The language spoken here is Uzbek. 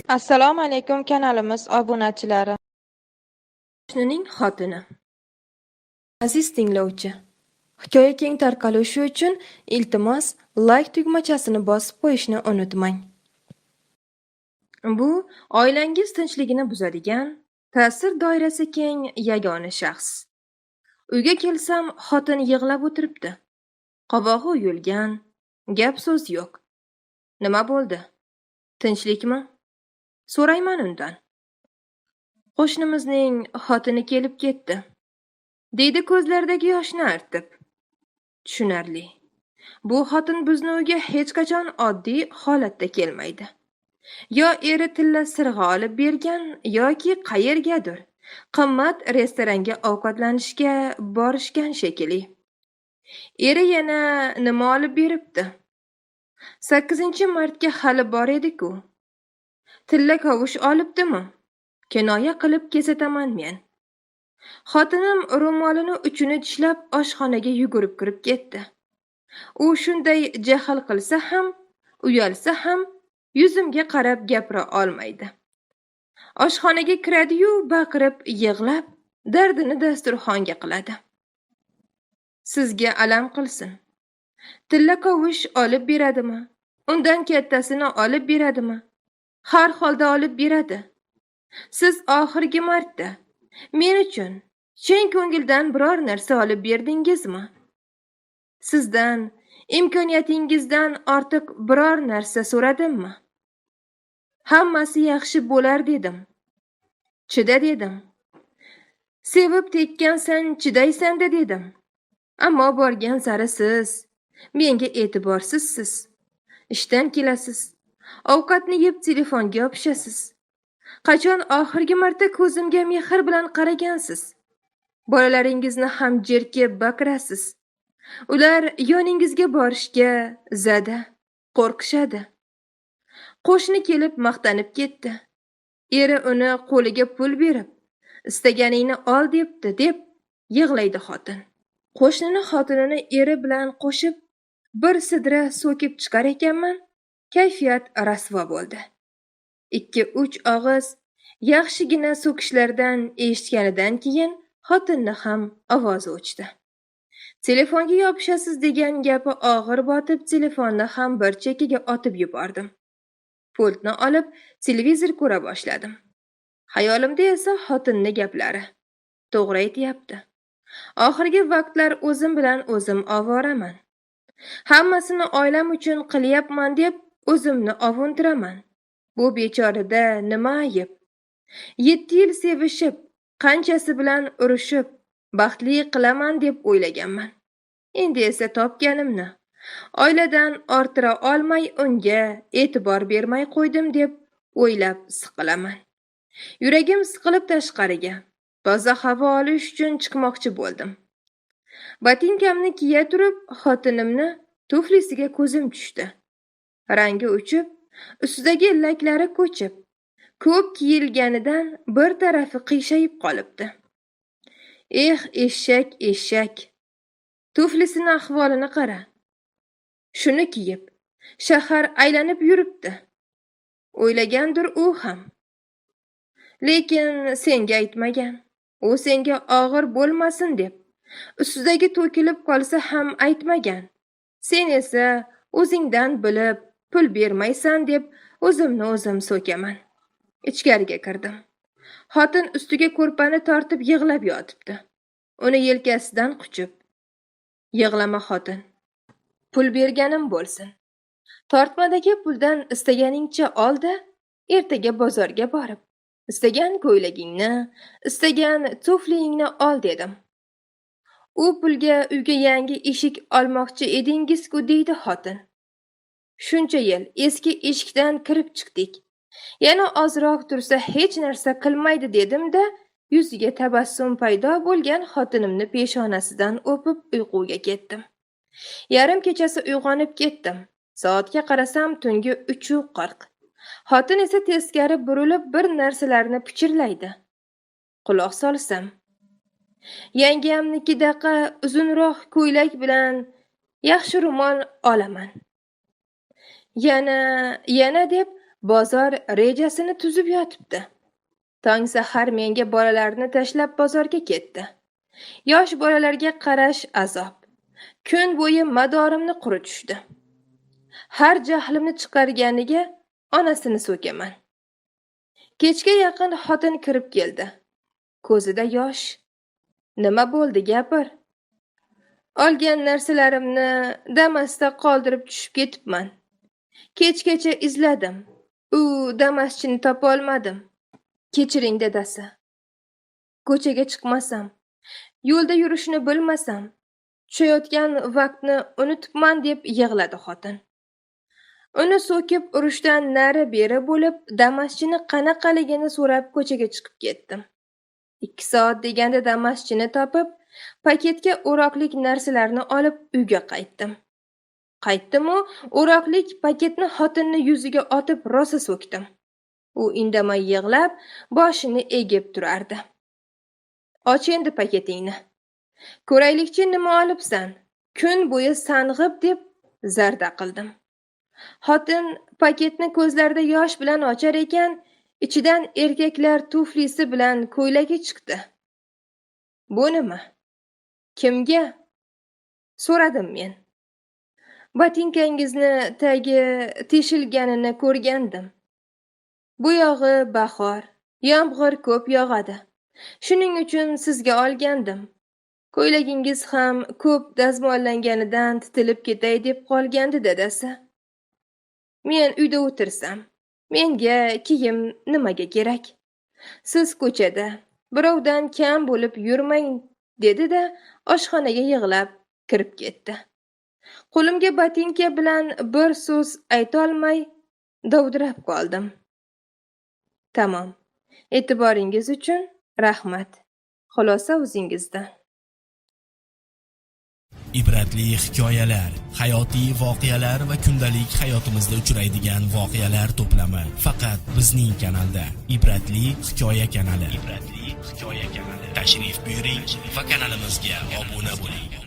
Assalomu alaykum kanalimiz obunachilari. Qo'shnining xotini. Aziz tinglovchi, hikoya keng tarqalishi uchun iltimos like tugmachasini bosib qo'yishni unutmang. Bu oilangiz tinchligini buzadigan, ta'sir doirasi keng yagona shaxs. Uyga kelsam, xotin yig'lab o'tiribdi. Qovog'i uyulgan, gap so'z yo'q. Nima bo'ldi? Tinchlikmi? So'rayman undan. Qo'shnimizning xotini kelib ketdi, deydi ko'zlaridagi yoshni artib. Tushunarli. Bu xotin bizni uyga hech qachon oddiy holatda kelmaydi. Yo eri tilla sirg'a olib bergan yoki qayergadir qimmat restoranga ovqatlanishga borishgan shekilli. Eri yana nima olib beribdi? 8-martga hali bor edi-ku. Tilla kavush olibdimi? Kinoya qilib kesataman men. Xotinim ro'molini uchini tishlab oshxonaga yugurib kirib ketdi. U shunday jahl qilsa ham, uyalsa ham yuzimga qarab gapira olmaydi. Oshxonaga kiradi-yu baqirib, yig'lab, dardini dasturxonga qiladi. Sizga alam qilsin. Tilla kavush olib beradimi? Undan kattasini olib beradimi? Har holda olib beradi. Siz oxirgi marta men uchun chin ko'ngildan biror narsa olib berdingizmi? Sizdan imkoniyatingizdan ortiq biror narsa so'radimmi? Hammasi yaxshi bo'lar dedim. Chida dedim. Sevib tekkansan chidaysan dedim. Ammo borgan sari siz menga e'tiborsizsiz. Ishdan kelasiz. Ovqatni yeb telefonga yopishasiz. Qachon oxirgi marta ko'zimga mehr bilan qaragansiz? Bolalaringizni ham jerkib baqirasiz. Ular yoningizga borishga zada, qo'rqishadi. Qo'shni kelib maqtanib ketdi. Eri uni qo'liga pul berib, istaganingni ol debdi deb yig'laydi xotin. Qo'shnini xotinini eri bilan qo'shib bir sidra so'kib chiqar ekanman, kayfiyat rasvo bo'ldi. 2-3 og'iz yaxshigina so'kishlardan eshitganidan keyin xotinni ham ovozi o'chdi. Telefonga yopishasiz degan gapi og'ir botib, telefonni ham bir chekkaga otib yubordim. Pultni olib televizor ko'ra boshladim. Xayolimda esa xotinning gaplari. To'g'ri aytayapti. Oxirgi vaqtlar o'zim bilan o'zim ovoraman. Hammasini oilam uchun qilyapman deb o'zimni ovuntiraman. Bu bechorada nima ayib? 7 yil sevishib, qanchasi bilan urushib, baxtli qilaman deb o'ylaganman. Endi esa topganimni oiladan orttira olmay unga e'tibor bermay qo'ydim deb o'ylab siqilaman. Yuragim siqilib tashqariga toza havo olish uchun chiqmoqchi bo'ldim. Botinkamni kiya turib, xotinimni tuflisiga ko'zim tushdi. Rangi o'chib, ustidagi laklari ko'chib, ko'p kiyilganidan bir tarafi qiyshayib qolibdi. Eshak, eshak. Tuflisini ahvolini qara. Shuni kiyib, shahar aylanib yuribdi. O'ylagandir u ham. Lekin senga aytmagan. U senga og'ir bo'lmasin deb. Ustidagi to'kilib qolsa ham aytmagan. Sen esa o'zingdan bilib pul bermaysan deb o'zimni o'zim so'kaman. Ichkariga kirdim. Xotin ustiga ko'rpani tortib yig'lab yotibdi. Uni yelkasidan quchib, "Yig'lama xotin. Pul berganim bo'lsin. Tortmadagi puldan istaganingcha ol-da, ertaga bozorga borib, istagan ko'ylagingni, istagan tuflingni ol" dedim. "U pulga uyga yangi eshik olmoqchi edingiz-ku" deydi xotin. "Shuncha yil eski eshikdan kirib chiqdik. Yana ozroq tursa hech narsa qilmaydi" dedim-da, yuziga tabassum paydo bo'lgan xotinimni peshonasidan o'pib uyquga ketdim. Yarim kechasi uyg'onib ketdim. Soatga qarasam tungi 3:40. Xotin esa teskari burilib bir narsalarni pichirlaydi. Quloq solsam, yangamnikidaqa uzunroq ko'ylak bilan yaxshi ro'mol olaman. Yana deb bozor rejasini tuzib yotibdi. Tong sahar menga bolalarni tashlab bozorga ketdi. Yosh bolalarga qarash azob. Kun bo'yi madorimni quritishdi. Har jahlimni chiqarganiga onasini so'kaman. Kechga yaqin xotin kirib keldi. Ko'zida yosh. Nima bo'ldi, gapir? Olgan narsalarimni Damasda qoldirib tushib ketibman. Kechgacha izladim. U Damaschini topa olmadim. Kechiring, dadasi. Ko'chaga chiqmasam, yo'lda yurishni bilmasam, tushayotgan vaqtni unutibman deb yig'ladi xotin. Uni so'kib urushdan nari beri bo'lib, Damaschini qanaqaligini so'rab ko'chaga chiqib ketdim. 2 soat deganda Damaschini topib, paketga o'roqlik narsalarni olib uyga qaytdim. Qaytdim-u, o'roqlik paketni xotinni yuziga otib rosa so'kdim. U indamay yig'lab, boshini egib turardi. Och endi paketingni. Ko'raylikchi nima olibsan? Kun bo'yi sang'ib deb zarda qildim. Xotin paketni ko'zlarida yosh bilan ochar ekan, ichidan erkaklar tuflisi bilan ko'ylagi chiqdi. Bu nima? Kimga? So'radim men. Botinkangizni tagi teshilganini ko'rgandim. Bu yog'i bahor, yomg'ir ko'p yog'adi. Shuning uchun sizga olgandim. Ko'ylagingiz ham ko'p dazmollanganidan titilib ketay deb qolgandi, dadasi. Men uyda o'tirsam, menga kiyim nimaga kerak? Siz ko'chada birovdan kam bo'lib yurmang, dedi-da, oshxonaga yig'lab kirib ketdi. Qo'limga botinka bilan bir so'z ayta olmay dovdirab qoldim. Tamom. E'tiboringiz uchun rahmat. Xulosa o'zingizdan. Ibratli hikoyalar, hayotiy voqealar va kundalik hayotimizda uchraydigan voqealar to'plami faqat bizning kanalda. Ibratli hikoya kanali. Tashrif buyuring va kanalimizga obuna bo'ling.